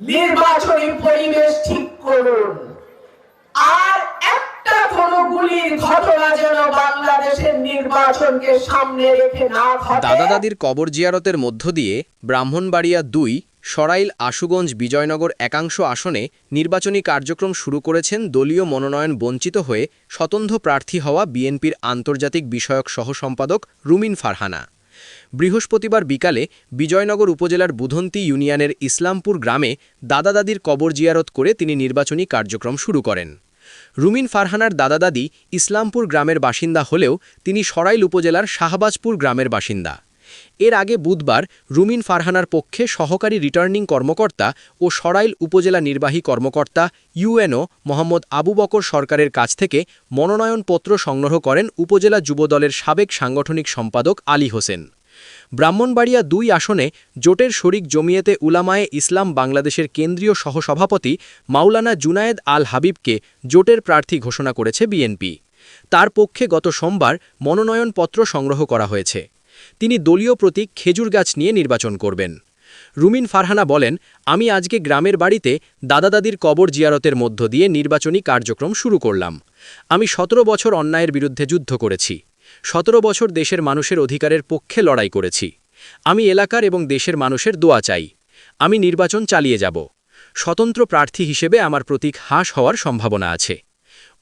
নির্বাচনী পরিবেশ ঠিক করুন, আর একটা কোনো গুলির ঘটনা যেন বাংলাদেশের নির্বাচনকে সামনে রেখে না ঘটে। দাদা দাদির কবর জিয়ারতের মধ্য দিয়ে ব্রাহ্মণবাড়িয়া ২, সরাইল, আশুগঞ্জ, বিজয়নগর একাংশ আসনে নির্বাচনী কার্যক্রম শুরু করেছেন দলীয় মনোনয়ন বঞ্চিত হয়ে স্বতন্ত্র প্রার্থী হওয়া বিএনপির আন্তর্জাতিক বিষয়ক সহসম্পাদক রুমিন ফারহানা। বৃহস্পতিবার বিকালে বিজয়নগর উপজেলার বুধন্তি ইউনিয়নের ইসলামপুর গ্রামে দাদা দাদির কবর জিয়ারত করে তিনি নির্বাচনী কার্যক্রম শুরু করেন। রুমিন ফারহানার দাদা দাদি ইসলামপুর গ্রামের বাসিন্দা হলেও তিনি সরাইল উপজেলার শাহবাজপুর গ্রামের বাসিন্দা। এর আগে বুধবার রুমিন ফারহানার পক্ষে সহকারী রিটার্নিং কর্মকর্তা ও সরাইল উপজেলা নির্বাহী কর্মকর্তা ইউএনও মোহাম্মদ আবু বকর সরকারের কাছ থেকে মনোনয়নপত্র সংগ্রহ করেন উপজেলা যুবদলের সাবেক সাংগঠনিক সম্পাদক আলী হোসেন। ব্রাহ্মণবাড়িয়া ২ আসনে জোটের শরিক জমিয়েতে উলামায়ে ইসলাম বাংলাদেশের কেন্দ্রীয় সহসভাপতি মাওলানা জুনায়েদ আল হাবিবকে জোটের প্রার্থী ঘোষণা করেছে বিএনপি। তার পক্ষে গত সোমবার মনোনয়নপত্র সংগ্রহ করা হয়েছে। তিনি দলীয় প্রতীক খেজুর গাছ নিয়ে নির্বাচন করবেন। রুমিন ফারহানা বলেন, আমি আজকে গ্রামের বাড়িতে দাদা দাদির কবর জিয়ারতের মধ্য দিয়ে নির্বাচনী কার্যক্রম শুরু করলাম। আমি ১৭ বছর অন্যায়ের বিরুদ্ধে যুদ্ধ করেছি। ১৭ বছর দেশের মানুষের অধিকারের পক্ষে লড়াই করেছি। আমি এলাকার এবং দেশের মানুষের দোয়া চাই। আমি নির্বাচন চালিয়ে যাব। স্বতন্ত্র প্রার্থী হিসেবে আমার প্রতীক হাঁস হওয়ার সম্ভাবনা আছে।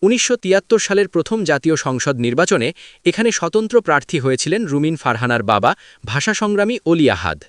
১৯৭৩ সালের প্রথম জাতীয় সংসদ নির্বাচনে এখানে স্বতন্ত্র প্রার্থী হয়েছিলেন রুমিন ফারহানার বাবা ভাষা সংগ্রামী অলি আহাদ।